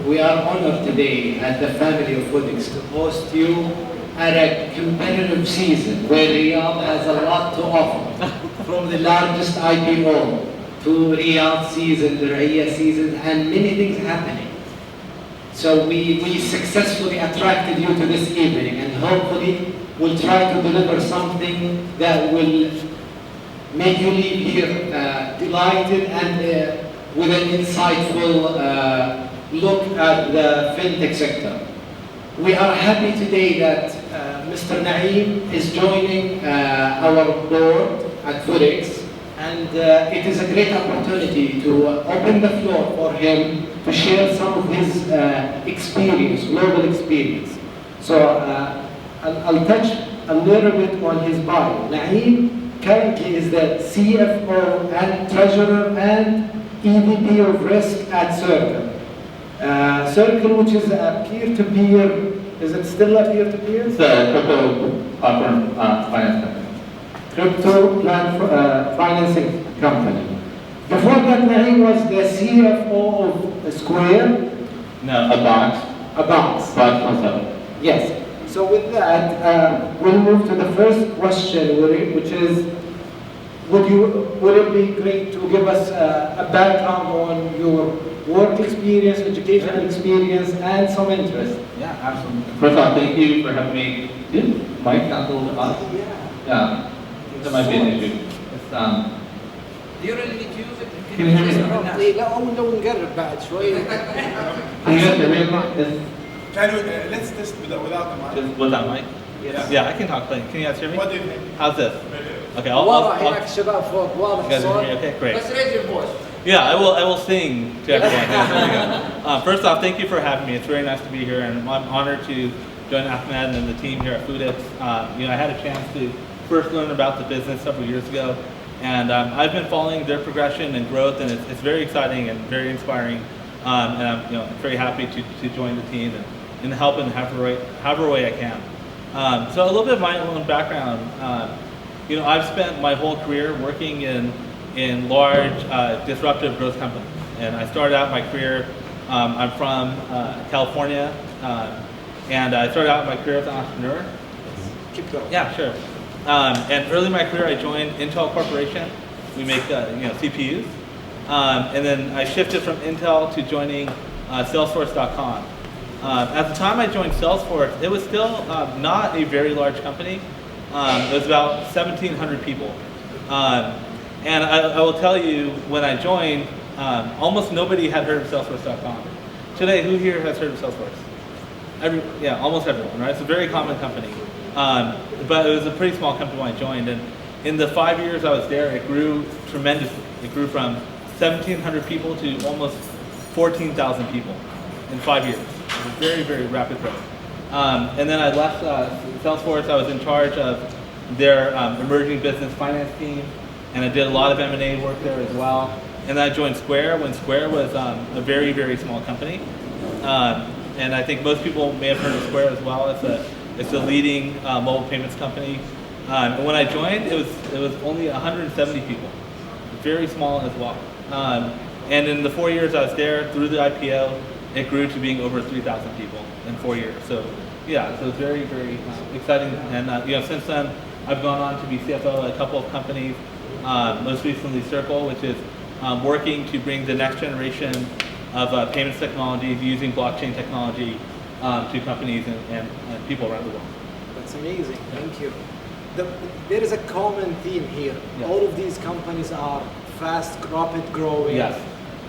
We are honored today at the family of Foodics to host you at a competitive season where Riyadh has a lot to offer. From the largest IPO to Riyadh season, the Riyadh season, and many things happening. So we successfully attracted you to this evening, and hopefully we'll try to deliver something that will make you leave here delighted and with an insightful look at the fintech sector. We are happy today that Mr. Na'im is joining our board at Foodics, and it is a great opportunity to open the floor for him to share some of his experience, global experience. So I'll touch a little bit on his bio. Na'im currently is the CFO and Treasurer and EVP of Risk at Circle. Circle, which is a peer-to-peer, is it still a peer-to-peer? It's a crypto platform finance company. Crypto financing company. Before that, Na'im was the CFO of Sqaure. No, a box. A box. Yes. So with that, we'll move to the first question, which is, would it be great to give us a background on your work experience, educational experience, and some interest? Yeah, absolutely. First off, thank you for having me. Did Mike sound a little bit odd? Yeah. That might be an issue. Do you really need to use it? Can you hear me? لا أول لو نقرب بعد شوي. Can you guys hear me? Let's test without the mic. Just without mic? Yes. Yeah, I can talk plain. Can you guys hear me? What do you think? How's this? Okay, واضح هناك الشباب فوق you واضح guys hear me? الصوت. Okay, great. Let's raise your voice. Yeah, I will sing to everyone. Yeah, there you go. First off, thank you for having me. It's very nice to be here, and I'm honored to join Ahmed and the team here at Foodics. I had a chance to first learn about the business several years ago, and I've been following their progression and growth, and it's very exciting and very inspiring. And I'm very happy to join the team and help in however way I can. So a little bit of my own background. I've spent my whole career working in large disruptive growth companies, and I started out my career. I'm from California, and I started out my career as an entrepreneur. Keep going. Yeah, sure. And early in my career, I joined Intel Corporation. We make CPUs, and then I shifted from Intel to joining Salesforce.com. At the time I joined Salesforce, it was still not a very large company. It was about 1,700 people. And I will tell you, when I joined, almost nobody had heard of Salesforce.com. Today, who here has heard of Salesforce? Almost everyone, right? It's a very common company. But it was a pretty small company when I joined, and in the 5 years I was there, it grew tremendously. It grew from 1,700 people to almost 14,000 people in 5 years. It was very, very rapid growth. And then I left Salesforce. I was in charge of their emerging business finance team, and I did a lot of M&A work there as well. And then I joined Sqaure when Sqaure was a very, very small company. And I think most people may have heard of Sqaure as well. It's a leading mobile payments company. And when I joined, it was only 170 people, very small as well. And in the 4 years I was there, through the IPO, it grew to being over 3,000 people in 4 years. So yeah, so it's very, very exciting. And since then, I've gone on to be CFO at a couple of companies. Most recently, Circle, which is working to bring the next generation of payments technologies using blockchain technology to companies and people around the world. That's amazing. Thank you. There is a common theme here. Yes. All of these companies are fast, rapid growing. Yes.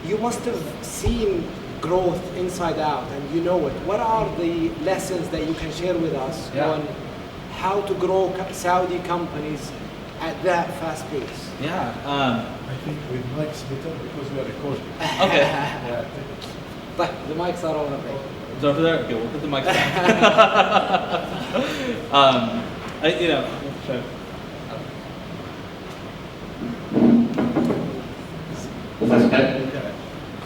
You must have seen growth inside out, and you know it. What are the lessons that you can share with us on how to grow Saudi companies at that fast pace? Yeah. I think with mics better because we are recording. Okay. Yeah. But the mics are on the way. It's over there? Okay, we'll put the mic down. Sorry. Is that okay?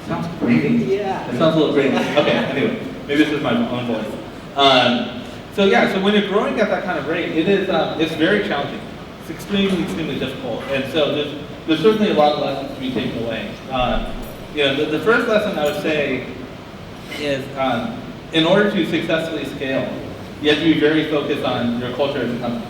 Sounds breathing. Yeah. It sounds a little breathing. Okay, anyway, maybe it's just my own voice. So when you're growing at that kind of rate, it's very challenging. It's extremely, extremely difficult. And so there's certainly a lot of lessons to be taken away. The first lesson I would say is in order to successfully scale, you have to be very focused on your culture as a company.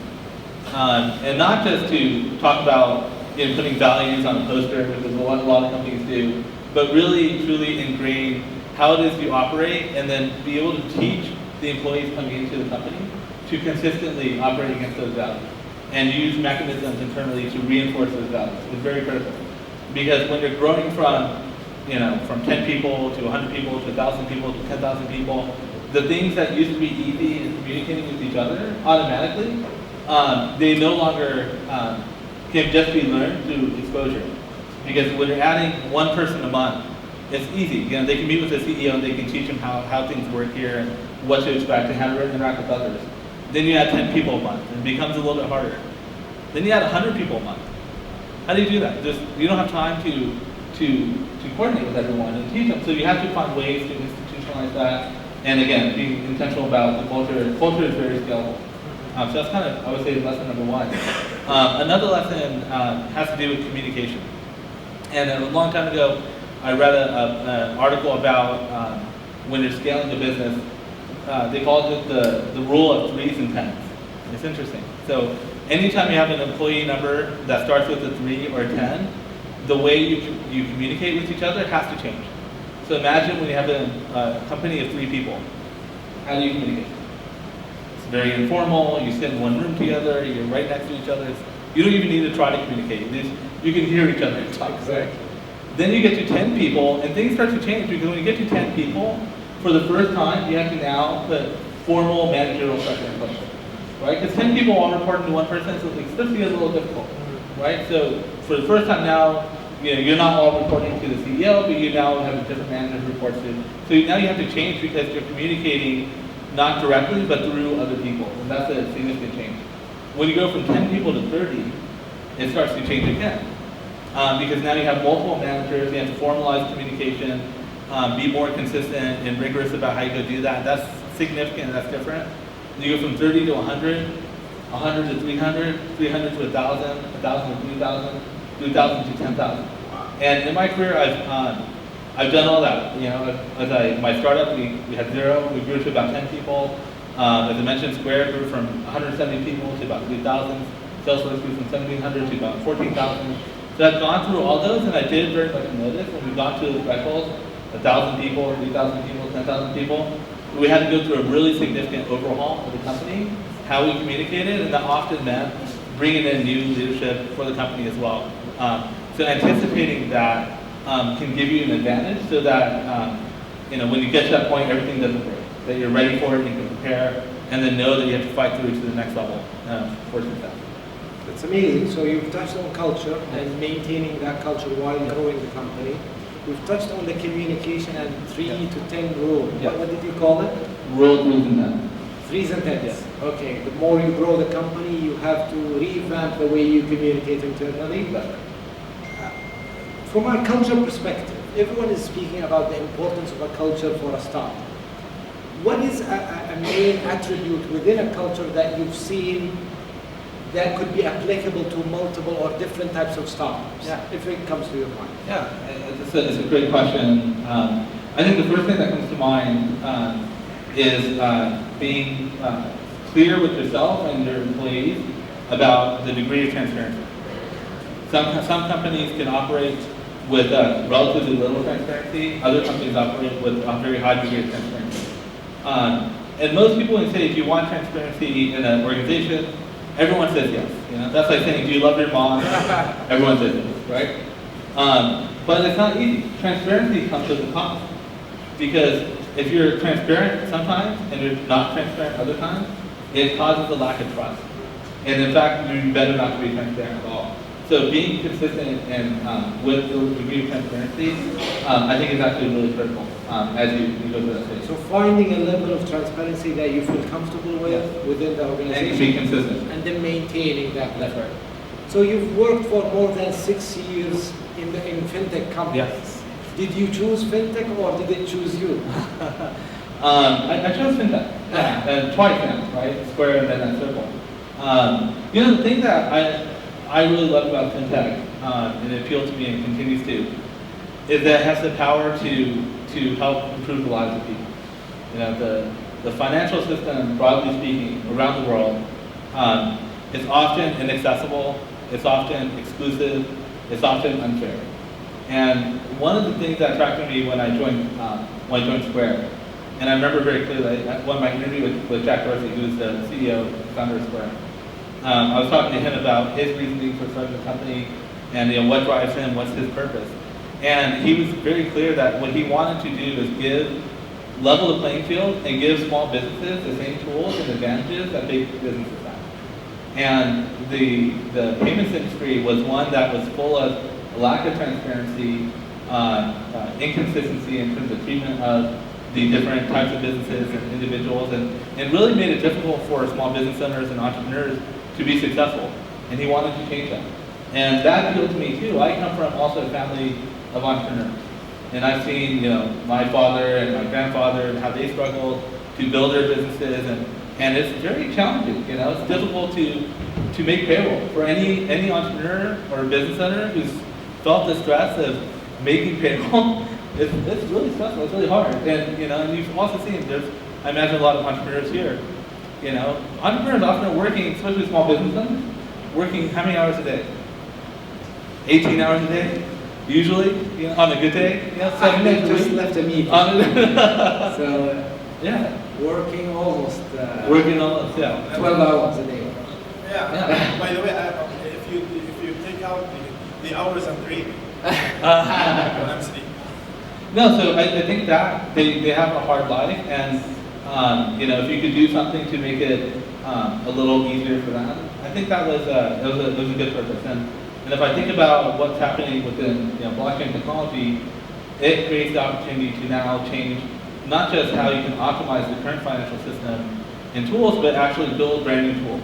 And not just to talk about putting values on a poster, which is what a lot of companies do, but really, truly ingrain how it is you operate and then be able to teach the employees coming into the company to consistently operate against those values and use mechanisms internally to reinforce those values. It's very critical. Because when you're growing from 10 people to 100 people to 1,000 people to 10,000 people, the things that used to be easy in communicating with each other automatically, they no longer can just be learned through exposure. Because when you're adding one person a month, it's easy. They can meet with the CEO and they can teach them how things work here and what to expect and how to interact with others. Then you add 10 people a month and it becomes a little bit harder. Then you add 100 people a month. How do you do that? You don't have time to coordinate with everyone and teach them. So you have to find ways to institutionalize that. And again, being intentional about the culture. Culture is very scalable. So that's kind of, I would say, lesson number one. Another lesson has to do with communication. And a long time ago, I read an article about when you're scaling a business, they called it the rule of 3s and 10s. It's interesting. So anytime you have an employee number that starts with a 3 or a 10, the way you communicate with each other has to change. So imagine when you have a company of 3 people. How do you communicate? It's very informal. You sit in one room together. You're right next to each other. You don't even need to try to communicate. You can hear each other talk. Exactly. Then you get to 10 people, and things start to change because when you get to 10 people, for the first time, you have to now put formal managerial structure in place, right? Because 10 people all reporting to one person, so it starts to get a little difficult, right? So for the first time now, you're not all reporting to the CEO, but you now have a different manager who reports to. So now you have to change because you're communicating not directly, but through other people, and that's a significant change. When you go from 10 people to 30, it starts to change again. Because now you have multiple managers, you have to formalize communication, be more consistent and rigorous about how you go do that. That's significant, that's different. You go from 30 to 100, 100 to 300, 300 to 1,000, 1,000 to 3,000, 3,000 to 10,000. And in my career, I've done all that. My startup, we had 0, we grew to about 10 people. As I mentioned, Sqaure grew from 170 people to about 3,000. Salesforce grew from 1,700 to about 14,000. So I've gone through all those, and I did very much notice when we got to the thresholds, 1,000 people, 3,000 people, 10,000 people, we had to go through a really significant overhaul of the company, how we communicated, and that often meant bringing in new leadership for the company as well. So anticipating that can give you an advantage so that when you get to that point, everything doesn't break. That you're ready for it, you can prepare, and then know that you have to fight through to the next level for success. That's amazing. So you've touched on culture and maintaining that culture while growing the company. We've touched on the communication and 3 to 10 rule. What did you call it? Rule of 3s and 10s. 3s and 10s. Yes. Okay. The more you grow the company, you have to revamp the way you communicate internally. From a culture perspective, everyone is speaking about the importance of a culture for a startup. What is a main attribute within a culture that you've seen that could be applicable to multiple or different types of startups, if it comes to your mind? Yeah, it's a great question. I think the first thing that comes to mind is being clear with yourself and your employees about the degree of transparency. Some companies can operate with relatively little transparency. Other companies operate with a very high degree of transparency. And most people would say if you want transparency in an organization, everyone says yes. That's like saying, do you love your mom? Everyone says yes, right? But it's not easy. Transparency comes with a cost. Because if you're transparent sometimes and you're not transparent other times, it causes a lack of trust. And in fact, you'd better not to be transparent at all. So being consistent and with the degree of transparency, I think is actually really critical as you go through that stage. So finding a level of transparency that you feel comfortable with within the organization. And be consistent. And then maintaining that. That's right. So you've worked for more than 6 years in fintech companies. Yes. Did you choose fintech or did it choose you? I chose fintech. And twice now, right? Sqaure and then Circle. The thing that I really love about fintech, and it appealed to me and continues to, is that it has the power to to help improve the lives of people. You know, the financial system, broadly speaking, around the world, is often inaccessible, it's often exclusive, it's often unfair. And one of the things that attracted me when I joined Square, and I remember very clearly, one of my interview with Jack Dorsey, who's the CEO, founder of Square, I was talking to him about his reasoning for starting the company and, you know, what drives him, what's his purpose. And he was very clear that what he wanted to do is level the playing field and give small businesses the same tools and advantages that big businesses have. And the payments industry was one that was full of a lack of transparency, inconsistency in terms of treatment of the different types of businesses and individuals, and really made it difficult for small business owners and entrepreneurs to be successful. And he wanted to change that. And that appealed to me too. I come from also a family of entrepreneurs. And I've seen, you know, my father and my grandfather and how they struggled to build their businesses, and it's very challenging. You know, it's difficult to make payroll for any entrepreneur or business owner who's felt the stress of making payroll. It's really stressful. It's really hard. And you know, and you've also seen I imagine a lot of entrepreneurs here. You know, entrepreneurs often are working, especially small business owners, working how many hours a day? 18 hours a day. Usually, you know, on a good day, yeah, 7 days a just week. left a meeting. So Yeah, working almost working on 12 hours a day. Yeah. By the way, if you take out the hours I'm dreaming, when I'm sleeping. No, so I think that they have a hard life, and you know, if you could do something to make it a little easier for them, I think that was a good purpose. And if I think about what's happening within, you know, blockchain technology, it creates the opportunity to now change not just how you can optimize the current financial system and tools, but actually build brand new tools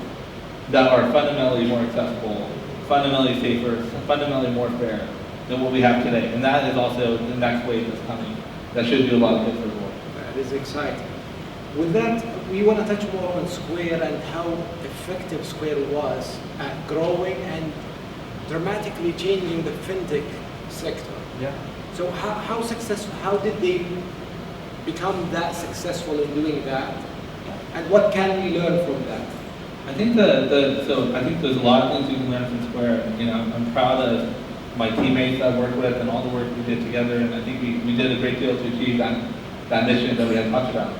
that are fundamentally more accessible, fundamentally safer, fundamentally more fair than what we have today. And that is also the next wave that's coming. That should do a lot of good for the world. That is exciting. With that, we want to touch more on Square and how effective Square was at growing and dramatically changing the fintech sector. Yeah. So how successful, how did they become that successful in doing that? And what can we learn from that? I think so I think there's a lot of things we can learn from Square. You know, I'm proud of my teammates I work with and all the work we did together, and I think we did a great deal to achieve that mission that we had talked about.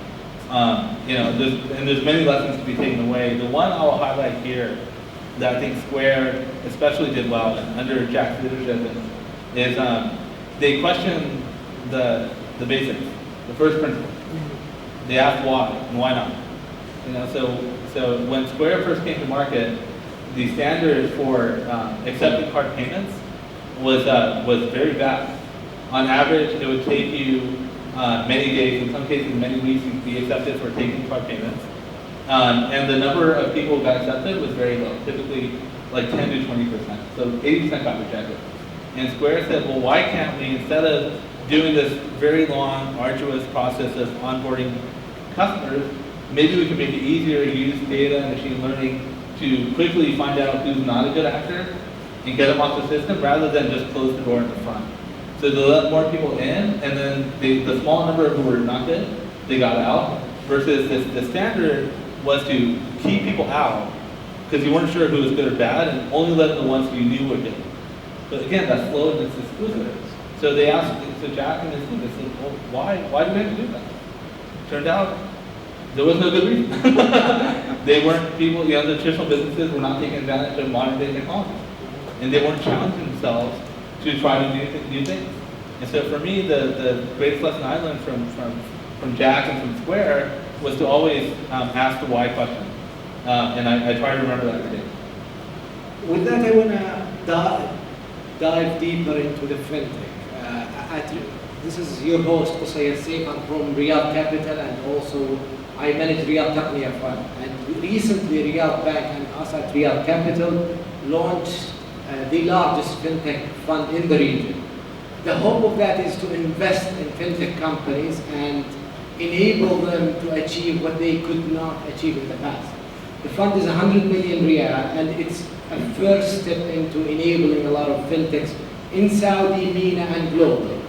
You know, there's many lessons to be taken away. The one I'll highlight here that I think Square especially did well under Jack's leadership is they questioned the basics, the first principle. They asked why and why not. You know, so when Square first came to market, the standard for accepting card payments was very vast. On average, it would take you many days, in some cases many weeks, to be accepted for taking card payments. And the number of people who got accepted was very low, typically like 10 to 20%. So 80% got rejected. And Square said, well, why can't we, instead of doing this very long, arduous process of onboarding customers, maybe we can make it easier to use data and machine learning to quickly find out who's not a good actor and get them off the system rather than just close the door in the front. So to let more people in, and then the small number who were not good, they got out, versus the standard was to keep people out because you weren't sure who was good or bad and only let the ones you knew were good. But again, that's slow and it's exclusive. So they asked, so Jack and his team, they said, well, why do we have to do that? Turned out there was no good reason. They weren't people, you know, the traditional businesses were not taking advantage of modern day technology. And they weren't challenging themselves to try to do new things. And so for me, the greatest lesson I learned from Jack and from Square was to always ask the why question. And I try to remember that every day. With that, I want to dive deeper into the fintech. This is your host, Saif. I'm from Riyadh Capital, and also I manage Riyadh Taqniya Fund. And recently, Riyadh Bank and us at Riyadh Capital launched the largest fintech fund in the region. The hope of that is to invest in fintech companies and enable them to achieve what they could not achieve in the past. The fund is 100 million riyal, and it's a first step into enabling a lot of fintechs in Saudi, MENA, and globally.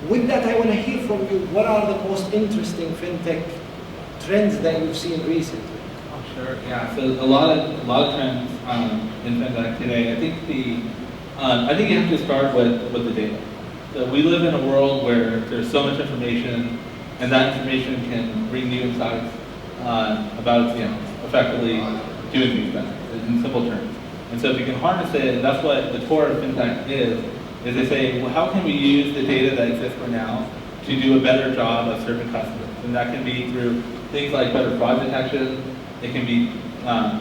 With that, I want to hear from you, what are the most interesting fintech trends that you've seen recently? Oh, sure. Yeah. So a lot of trends in fintech today. I think you have to start with the data. So we live in a world where there's so much information, and that information can bring new insights about effectively doing things better in simple terms. And so if you can harness it, and that's what the core of fintech is they say, well, how can we use the data that exists for now to do a better job of serving customers? And that can be through things like better fraud detection. It can be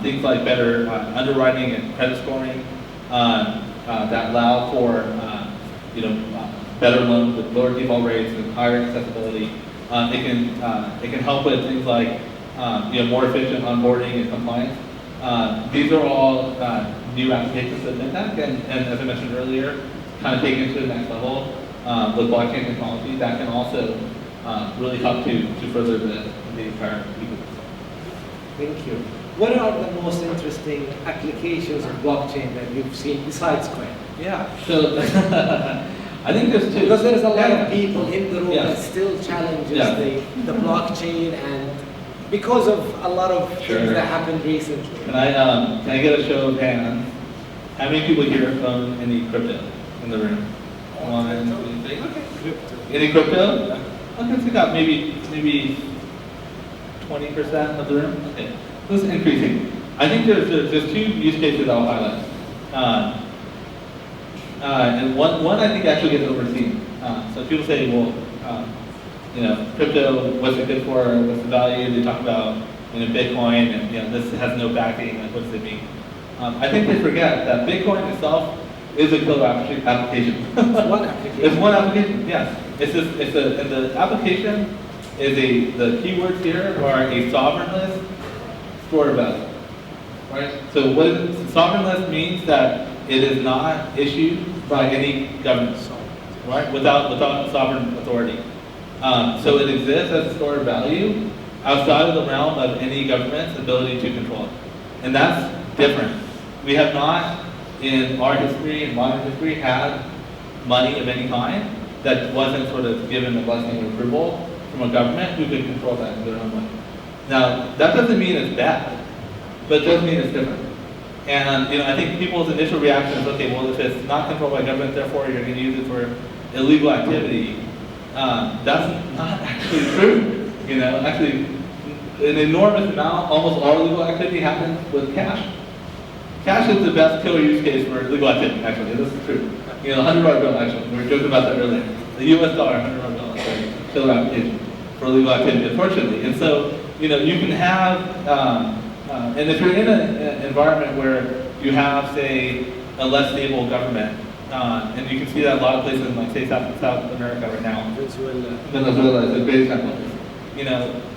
things like better underwriting and credit scoring that allow for better loans with lower default rates and higher accessibility. It can help with things like more efficient onboarding and compliance. These are all new applications of fintech, and as I mentioned earlier, kind of taken to the next level with blockchain technology that can also really help to further the entire ecosystem. Thank you. What are the most interesting applications of blockchain that you've seen besides Sqaure? Yeah, so I think there's two. Because there's a lot of people in the room that still challenges Yeah. the blockchain, and because of a lot of things that happened recently. Can I get a show of hands? How many people here own any crypto in the room? 1, 2, 3. Okay, crypto. Any crypto? Okay, so we got maybe 20% of the room. Okay, this is increasing. I think there's two use cases I'll highlight. And one I think actually gets overseen. So people say, well, crypto, what's it good for? What's the value? They talk about Bitcoin, and this has no backing. Like, what does it mean? I think they forget that Bitcoin itself is a killer application. It's one application. It's one application. Yes. And the application is the keywords here are a sovereignless store value. Right. So what sovereignless means that it is not issued by any government, right? Without sovereign authority. So it exists as a store of value outside of the realm of any government's ability to control it. And that's different. We have not, in our history, in modern history, had money of any kind that wasn't sort of given a blessing or approval from a government who could control that in their own way. Now, that doesn't mean it's bad, but it does mean it's different. And I think people's initial reaction is, okay, well, if it's not controlled by government, therefore you're going to use it for illegal activity. That's not actually true. Actually, an enormous amount, almost all illegal activity happens with cash. Cash is the best killer use case for illegal activity, actually. This is true. $100 bill, actually. We were joking about that earlier. The US dollar, $100 bill, is a killer application for illegal activity, unfortunately. And so, you can have, and if you're in an environment where you have, say, a less stable government, and you can see that a lot of places in, like, say, South America right now. Venezuela is a great example.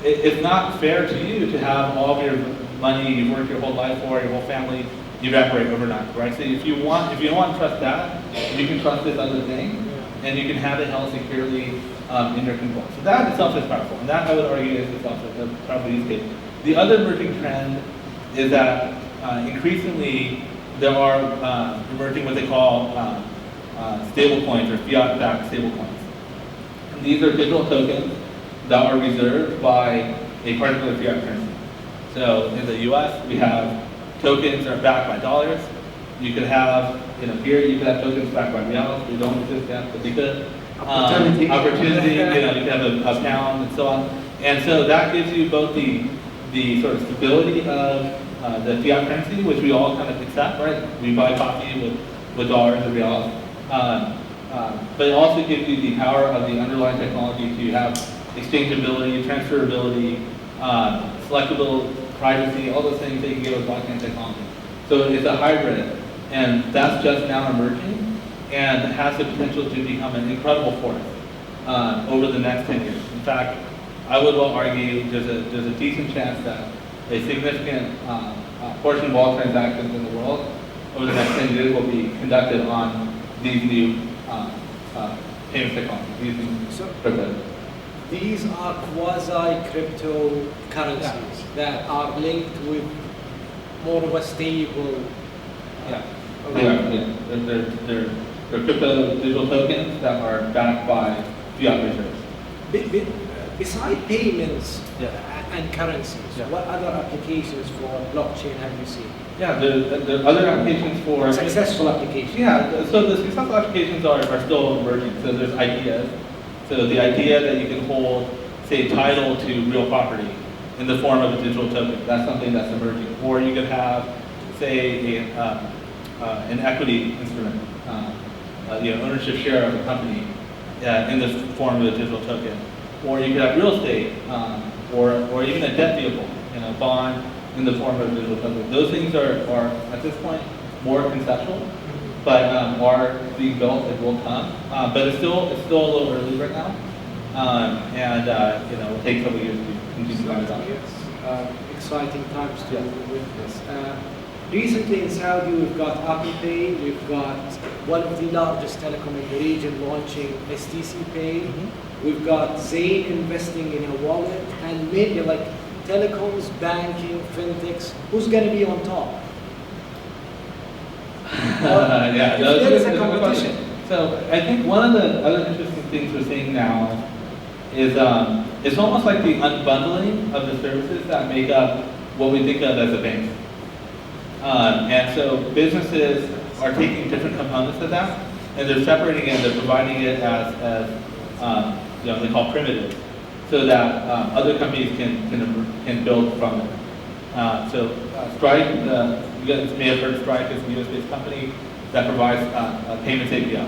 It's not fair to you to have all of your money you've worked your whole life for, your whole family, evaporate overnight, right? So if you don't want to trust that, you can trust this other thing, and you can have it held securely in your control. So that itself is powerful, and that I would argue is itself a powerful use case. The other emerging trend is that increasingly there are emerging what they call stable coins or fiat-backed stable coins. And these are digital tokens that are reserved by a particular fiat currency. So in the US, we have tokens that are backed by dollars. You could have, here you could have tokens backed by reals. We don't exist yet, but you could. Opportunity, you could have a pound and so on. And so that gives you both the sort of stability of the fiat currency, which we all kind of accept, right? We buy coffee with dollars and reals. But it also gives you the power of the underlying technology to have exchangeability, transferability, selectable privacy, all those things that you can get with blockchain technology. So it's a hybrid, and that's just now emerging, and has the potential to become an incredible force over the next 10 years. In fact, I would well argue there's a decent chance that a significant portion of all transactions in the world over the next 10 years will be conducted on these new payment technologies, using crypto. These are quasi-cryptocurrencies that are linked with more of a stable. Yeah, they are. Yeah. They're crypto digital tokens that are backed by fiat-based services. Beside payments Yeah. and currencies, Yeah. what other applications for blockchain have you seen? Yeah, the other applications for Successful applications. Yeah, so the successful applications are still emerging. So there's ideas. So the idea that you can hold, say, title to real property in the form of a digital token. That's something that's emerging. Or you could have, say, an equity instrument, ownership share of a company in the form of a digital token. Or you could have real estate, or even a debt vehicle, bond in the form of a digital token. Those things are at this point more conceptual, but are being built and will come. But it's still a little early right now, and it'll take several years to continue to round out. Yes, exciting times to witness. Recently in Saudi, we've got Apple Pay, we've got one of the largest telecom in the region launching STC Pay. We've got Zain investing in a wallet, and maybe like telecoms, banking, fintechs. Who's going to be on top? Yeah, If there's a competition. So I think one of the other interesting things we're seeing now is it's almost like the unbundling of the services that make up what we think of as a bank. And so businesses are taking different components of that, and they're separating it, they're providing it as they call primitives, so that other companies can build from it. So Stripe, you guys may have heard Stripe is a US-based company that provides a payments API.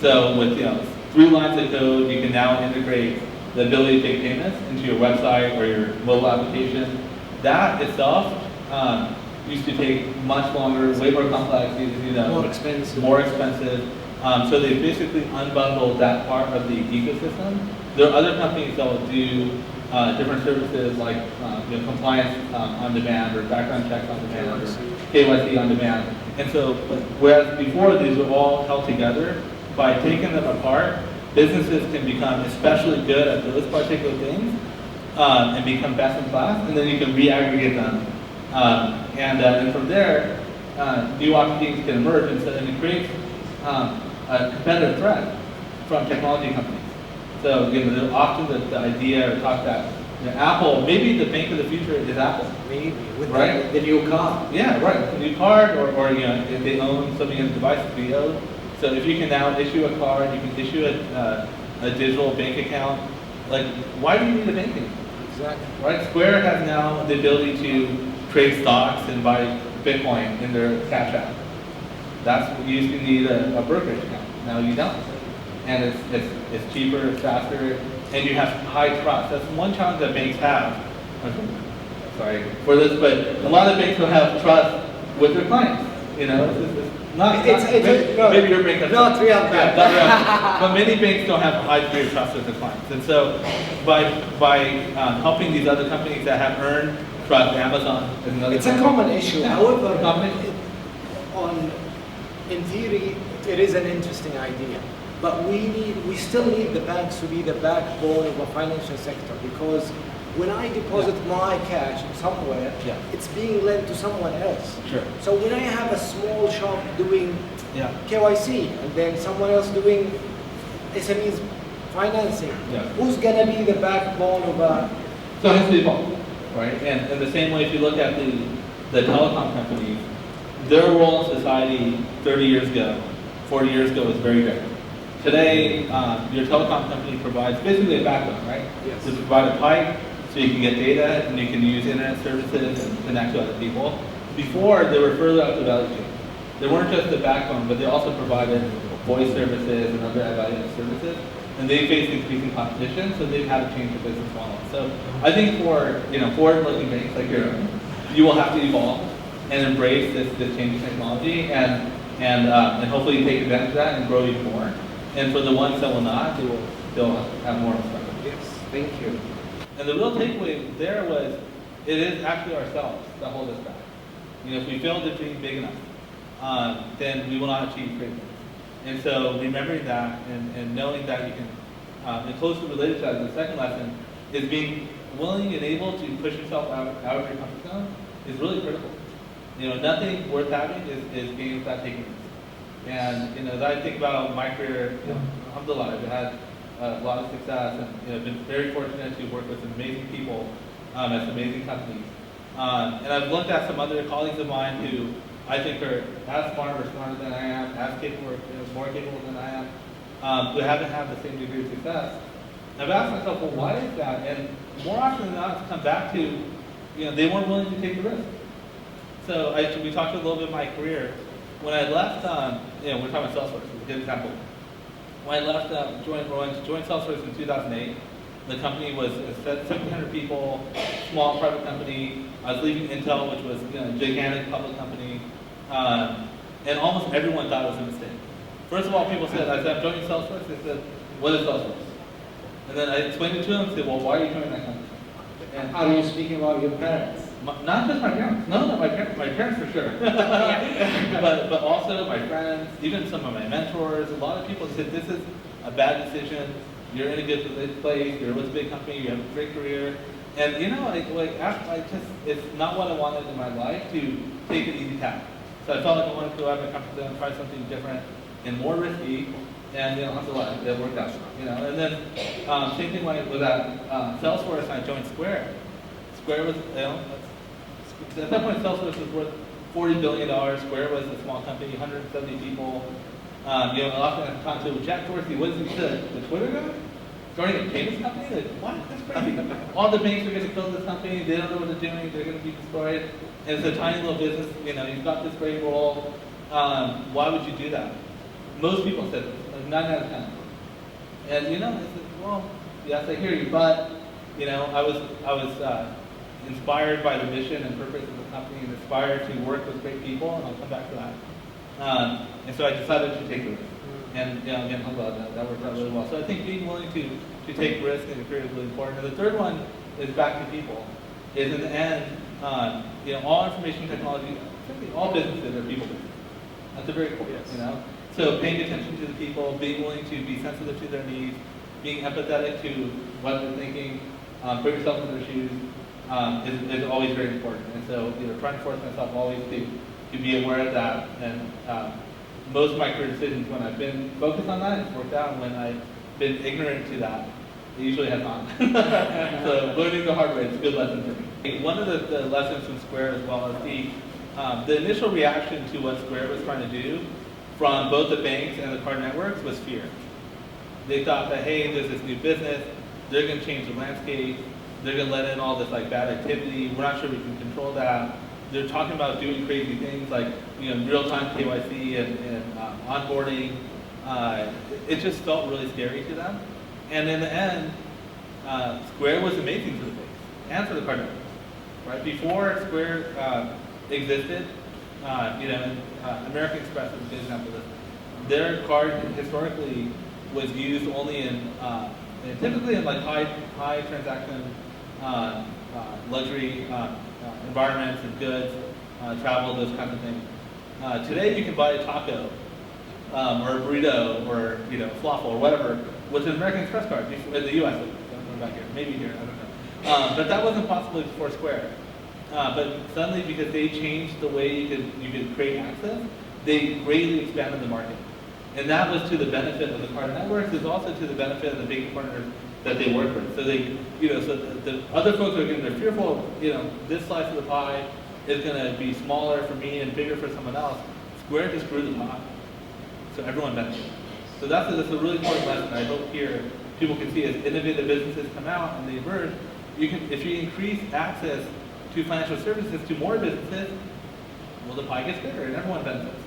So with 3 lines of code, you can now integrate the ability to take payments into your website or your mobile application. That itself used to take much longer, way more complex, more expensive. So they basically unbundled that part of the ecosystem. There are other companies that will do different services like compliance on demand, or background checks on demand, or KYC on demand. And so, whereas before these were all held together, by taking them apart, businesses can become especially good at those particular things and become best in class, and then you can re-aggregate them. And from there, new opportunities can emerge, and it creates a competitive threat from technology companies. So often the idea or talk that Apple, maybe the bank of the future is Apple. Maybe with right? the new car. Yeah, right. The new card, or if they own something in the device to be owed. So if you can now issue a card, you can issue a digital bank account. Like, why do you need a bank account? Exactly. Right. Square has now the ability to trade stocks and buy Bitcoin in their Cash App. That's what you used to need a brokerage account. Now you don't. And it's cheaper, it's faster, and you have high trust. That's one challenge that banks have. Sorry for this, but a lot of banks don't have trust with their clients. Maybe your bank has not real bad. But many banks don't have a high degree of trust with their clients. And so by helping these other companies that have earned trust, Amazon is another. It's a common issue. Yeah. However, in theory, it is an interesting idea. But we still need the banks to be the backbone of a financial sector, because when I deposit my cash somewhere, it's being lent to someone else. Sure. So when I have a small shop doing Yeah. KYC and then someone else doing SMEs financing, who's gonna be the backbone of a? So it has to evolve, right? And in the same way, if you look at the telecom companies, their role in society 30 years ago, 40 years ago was very different. Today, your telecom company provides basically a backbone, right? Yes. To provide a pipe so you can get data and you can use internet services and connect to other people. Before, they were further up the value chain. They weren't just the backbone, but they also provided voice services and other value-added services. And they faced increasing competition, so they've had to change the business model. So I think for forward-looking banks like your own, you will have to evolve and embrace this changing technology and hopefully take advantage of that and grow even more. And for the ones that will not, they'll have more respect. Yes, thank you. And the real takeaway there was, it is actually ourselves that hold us back. If we fail to dream big enough, then we will not achieve great things. And so remembering that and knowing that you can, and closely related to that, the second lesson is being willing and able to push yourself out of your comfort zone is really critical. Nothing worth having is gained without taking risks. And as I think about my career, alhamdulillah, I've had a lot of success, and been very fortunate to work with some amazing people at some amazing companies. And I've looked at some other colleagues of mine who I think are as smart or smarter than I am, as capable or more capable than I am, who haven't had the same degree of success. I've asked myself, well, why is that? And more often than not, it's come back to, they weren't willing to take the risk. So we talked a little bit about my career. When I left, we're talking about Salesforce, it's a good example. When I left, joined Salesforce in 2008, the company was 1,700 people, small private company. I was leaving Intel, which was a gigantic public company, and almost everyone thought it was a mistake. First of all, people said, I'm joining Salesforce. They said, what is Salesforce? And then I explained it to them and said, well, why are you joining that company? And are you speaking about your parents? Not just my parents. No, my parents for sure. but also my friends, even some of my mentors. A lot of people said, this is a bad decision. You're in a good place. You're with a big company. You have a great career. And it's not what I wanted in my life to take an easy path. So I felt like I wanted to go out of my comfort zone, try something different and more risky. And after that, it worked out. And then same thing when I was at Salesforce and I joined Sqaure. Sqaure was, at that point, Salesforce was worth $40 billion. Sqaure was a small company, 170 people. Often at the time, so Jack Dorsey, what is he, the Twitter guy? Starting a payments company? Like, what? That's crazy. All the banks are going to kill this company. They don't know what they're doing. They're going to be destroyed. And it's a tiny little business. You've got this great role. Why would you do that? Most people said, like 9 out of 10. And I said, well, yes, I hear you, but I was inspired by the mission and purpose of the company, and inspired to work with great people, and I'll come back to that. And so I decided to take the risk. And again, I'm glad that worked out really well. So I think being willing to take risks in a career is really important. And the third one is back to people. Is in the end, all information technology, all businesses are people businesses. That's a very cool, So paying attention to the people, being willing to be sensitive to their needs, being empathetic to what they're thinking, put yourself in their shoes, is always very important. And so, trying to force myself always to be aware of that. And most of my career decisions, when I've been focused on that, it's worked out. And when I've been ignorant to that, it usually has not. So learning the hard way is a good lesson for me. One of the lessons from Sqaure as well is the initial reaction to what Sqaure was trying to do from both the banks and the card networks was fear. They thought that, hey, there's this new business, they're going to change the landscape, they're going to let in all this bad activity, we're not sure we can control that. They're talking about doing crazy things like real-time KYC and onboarding. It just felt really scary to them. And in the end, Sqaure was amazing for the banks and for the card networks. Right? Before Sqaure existed, American Express is a good example of this. Their card historically was used only in typically in high transaction luxury environments and goods, travel, those kinds of things. Today you can buy a taco or a burrito or falafel or whatever with an American Express card in the U.S. Back here, maybe here, I don't know. But that wasn't possible before Sqaure. But suddenly, because they changed the way you could create access, they greatly expanded the market. And that was to the benefit of the card networks. It's also to the benefit of the banking partners that they work with. So they, so the other folks they're fearful. This slice of the pie is going to be smaller for me and bigger for someone else. Sqaure just grew the pie, so everyone benefits. So that's a really important lesson. I hope here people can see as innovative businesses come out and they emerge. If you increase access to financial services to more businesses, well, the pie gets bigger and everyone benefits.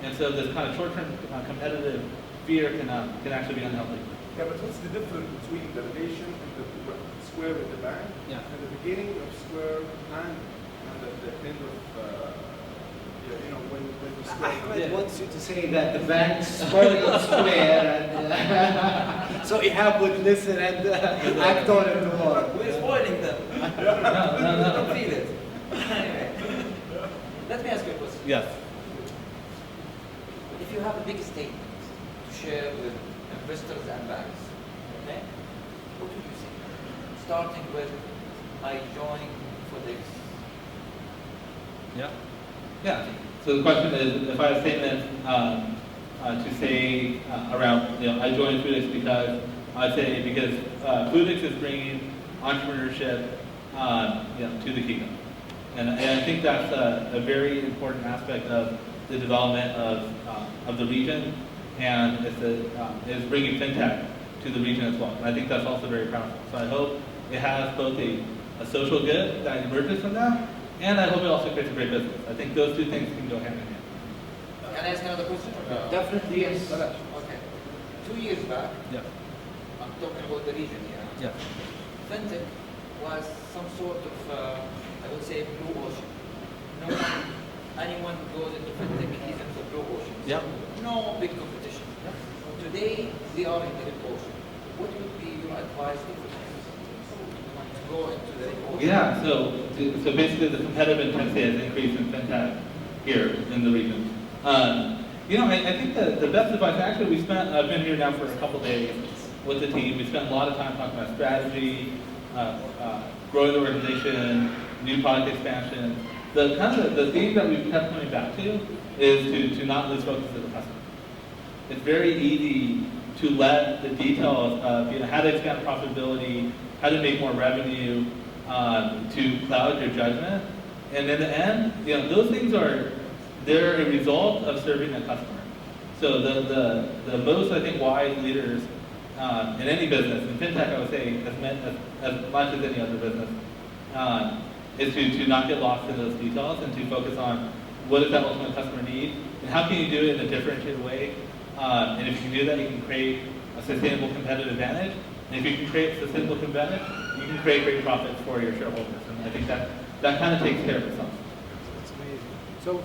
And so this kind of short-term competitive fear can actually be unhealthy. Yeah, but what's the difference between the relation and the Sqaure with the bank, and the beginning of Sqaure and the end of when the Sqaure? Ahmed wants you to say that The bank spoiled Sqaure, and so Ihab would listen and act on it more. We're spoiling them. No. Don't feel it. Anyway, let me ask you a question. Yes. If you have a big statement to share with investors and banks, okay, what would you say? Starting with, I joined Foodics. Yeah. So the question is, if I have a statement to say around, I joined Foodics because I'd say because Foodics is bringing entrepreneurship to the kingdom. And I think that's a very important aspect of the development of the region, and it's bringing fintech to the region as well. And I think that's also very powerful. So I hope it has both a social good that emerges from that, and I hope it also creates a great business. I think those two things can go hand in hand. Can I ask another question? Definitely, yes. Okay. 2 years back, Yeah. I'm talking about the region here. Yeah. Fintech was some sort of, I would say, blue ocean. Anyone who goes into fintech is in the blue ocean. Yep. No big competition. Today, they are in the red ocean. What would be your advice to go into the red ocean? Yeah, so basically the competitive intensity has increased in fintech here in the region. I think the best advice, actually I've been here now for a couple days with the team. We spent a lot of time talking about strategy, growing the organization, new product expansion. The theme that we've kept coming back to is to not lose focus of the customer. It's very easy to let the details of how to expand profitability, how to make more revenue, to cloud your judgment. And in the end, those things they're a result of serving the customer. So the most, I think, wise leaders in any business, in fintech I would say as much as any other business, is to not get lost in those details and to focus on what does that ultimate customer need and how can you do it in a differentiated way. And if you can do that, you can create a sustainable competitive advantage. And if you can create sustainable competitive advantage, you can create great profits for your shareholders. And I think that kind of takes care of itself. That's amazing. So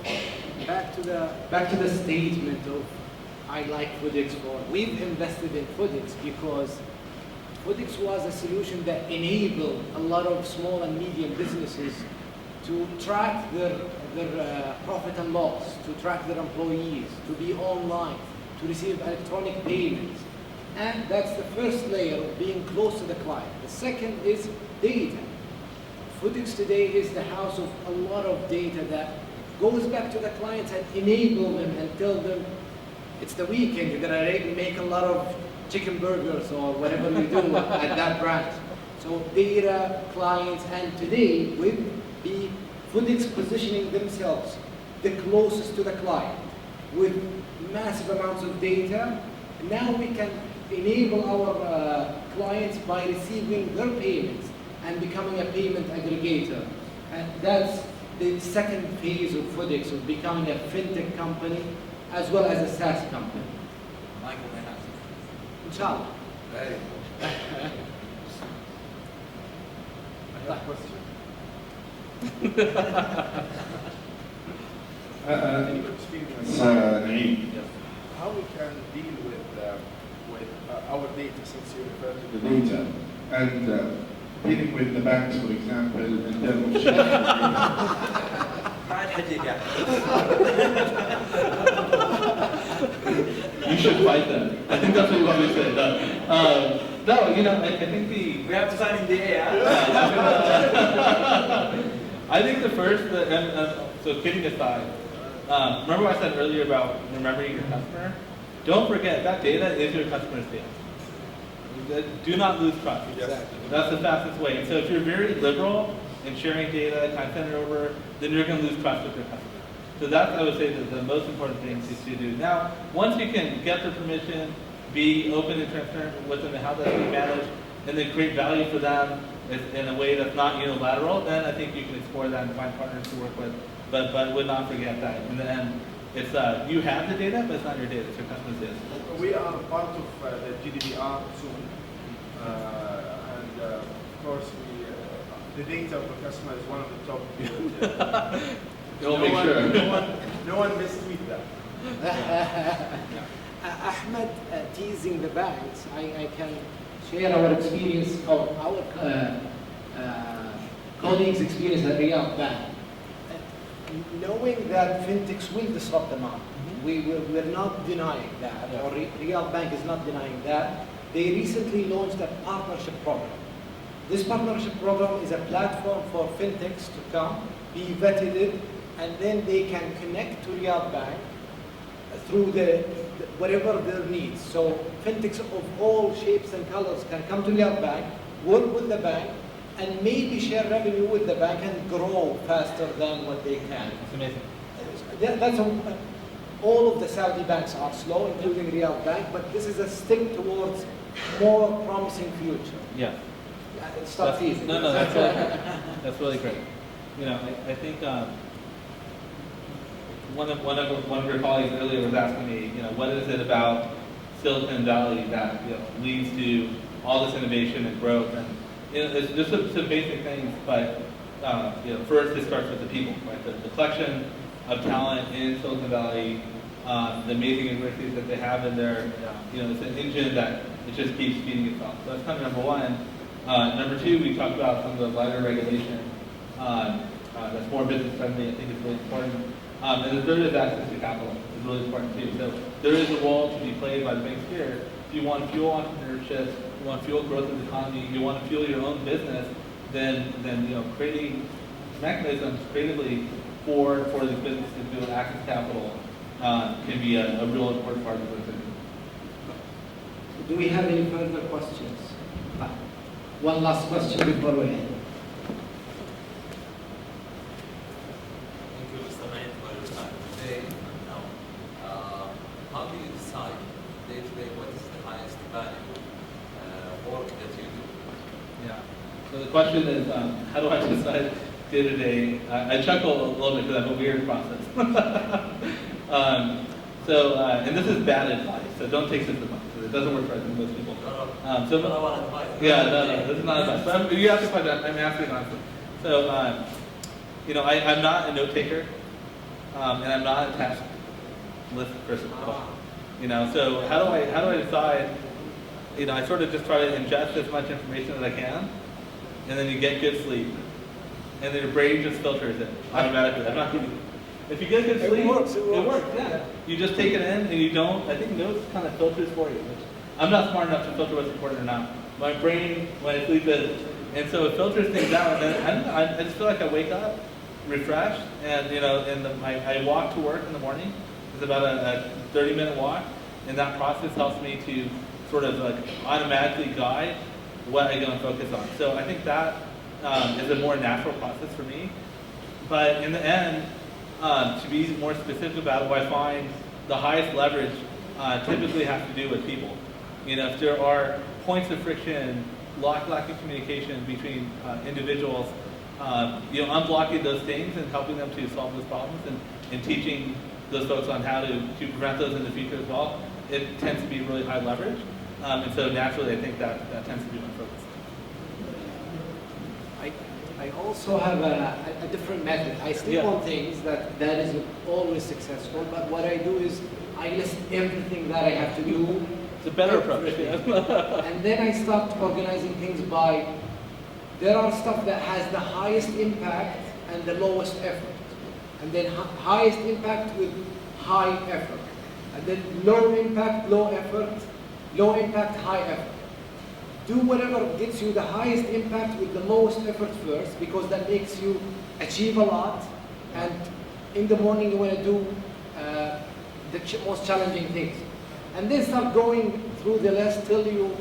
back to the statement of I like Foodics for. We've invested in Foodics because Foodics was a solution that enabled a lot of small and medium businesses to track their profit and loss, to track their employees, to be online, to receive electronic payments. And that's the first layer of being close to the client. The second is data. Foodics today is the house of a lot of data that goes back to the clients and enable them and tell them, it's the weekend, you're gonna make a lot of chicken burgers or whatever you do at that branch. So data, clients, and today with the Foodics positioning themselves the closest to the client with massive amounts of data, now we can enable our clients by receiving their payments and becoming a payment aggregator. And that's the second phase of Foodics, of becoming a fintech company as well as a SaaS company. Michael, may I ask? Inshallah. Very I have a question. Na'im, How we can deal with our data, since you referred to the data, and dealing with the banks, for example, in terms of You should fight them. I think that's what you want me to say. No, I think We have to sign in the air. I think the first, so kidding aside, remember what I said earlier about remembering your customer? Don't forget, that data is your customer's data. Do not lose trust. Exactly. That's the fastest way. So if you're very liberal in sharing data, kind of send it over, then you're going to lose trust with your customer. So that's, I would say, the most important thing to do. Now, once you can get their permission, be open and transparent with them and how that's being managed, and then create value for them in a way that's not unilateral, then I think you can explore that and find partners to work with. But would not forget that. In the end, it's you have the data, but it's not your data, it's your customer's data. We are part of the GDPR soon, and of course, the data of the customer is one of the top. You'll make sure. No one mistweet that. Ahmed, teasing the banks, I can share our experience, or our colleagues' experience at Riyadh Bank. Knowing that fintechs will disrupt the market, we're not denying that, or Riyadh Bank is not denying that. They recently launched a partnership program. This partnership program is a platform for fintechs to come, be vetted, and then they can connect to Riyadh Bank through whatever their needs. So fintechs of all shapes and colors can come to Riyadh Bank, work with the bank, and maybe share revenue with the bank and grow faster than what they can. It's amazing. That's all of the Saudi banks are slow, including Riyadh Bank, but this is a step towards more promising future. Yeah. It's not easy. No, that's really great. You know, I think one of your colleagues earlier was asking me, you know, what is it about Silicon Valley that, you know, leads to all this innovation and growth? And you know, it's just some basic things, but you know, first it starts with the people, right? The collection of talent in Silicon Valley, the amazing universities that they have in there. You know, it's an engine that it just keeps feeding itself. So that's kind of number one. Number two, we talked about some of the lighter regulation that's more business friendly. I think it's really important. And the third is access to capital. It's really important too. So there is a role to be played by the banks here. If you want to fuel entrepreneurship, you want to fuel growth of the economy, you want to fuel your own business, then you know, creating mechanisms creatively for these businesses to be able to access capital can be a real important part of what they're doing. Do we have any further questions? One last question before we end. Thank you, Mr. Na'im, for your time today. Now, how do you decide day to day what is the highest value work that you do? Yeah. So the question is, how do I decide day to day? I chuckle a little bit because I have a weird process. And this is bad advice, so don't take this advice. It doesn't work for most people. No, this is not advice. But you have to find out. I'm asking honestly. So, you know, I'm not a note taker, and I'm not a task list person at all. You know, so how do I decide? You know, I sort of just try to ingest as much information as I can, and then you get good sleep, and then your brain just filters it automatically. I'm not kidding. If you get good sleep, it works. Yeah. You just take it in, and you don't. I think notes kind of filters for you. Which I'm not smart enough to filter what's important or not. My brain, when I sleep, is, and so it filters things out. And then I just feel like I wake up refreshed, and you know, I walk to work in the morning. It's about a 30-minute walk, and that process helps me to sort of like automatically guide what I go and focus on. So I think that is a more natural process for me. But in the end, to be more specific about it, what I find the highest leverage typically has to do with people. You know, if there are points of friction, lacking communication between individuals, you know, unblocking those things and helping them to solve those problems and teaching those folks on how to prevent those in the future as well, it tends to be really high leverage. And so naturally, I think that tends to be my focus. I also have a different method. I sleep on things that is always successful, but what I do is I list everything that I have to do. It's a better approach. And then I start organizing things by, there are stuff that has the highest impact and the lowest effort. And then highest impact with high effort. And then low impact, low effort, low impact, high effort. Do whatever gets you the highest impact with the lowest effort first, because that makes you achieve a lot. And in the morning you want to do the most challenging things. And then start going through the list till you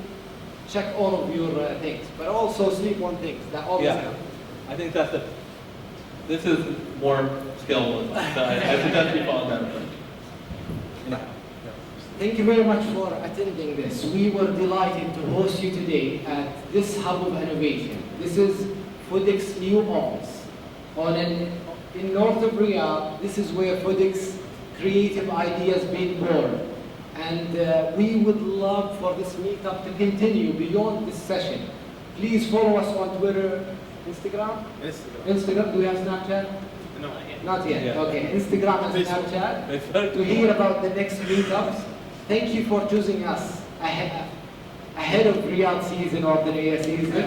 check all of your things. But also sleep on things. That always helps. I think this is more scalable. So I suggest you follow that approach. Thank you very much for attending this. We were delighted to host you today at this hub of innovation. This is Foodics New Office in north of Riyadh. This is where Foodics creative ideas being born. And we would love for this meetup to continue beyond this session. Please follow us on Twitter, Instagram? Instagram. Do we have Snapchat? No. Not yet. Yeah. Okay. Instagram and Snapchat to hear about the next meetups. Thank you for choosing us ahead of Riyadh season or the Riyadh season.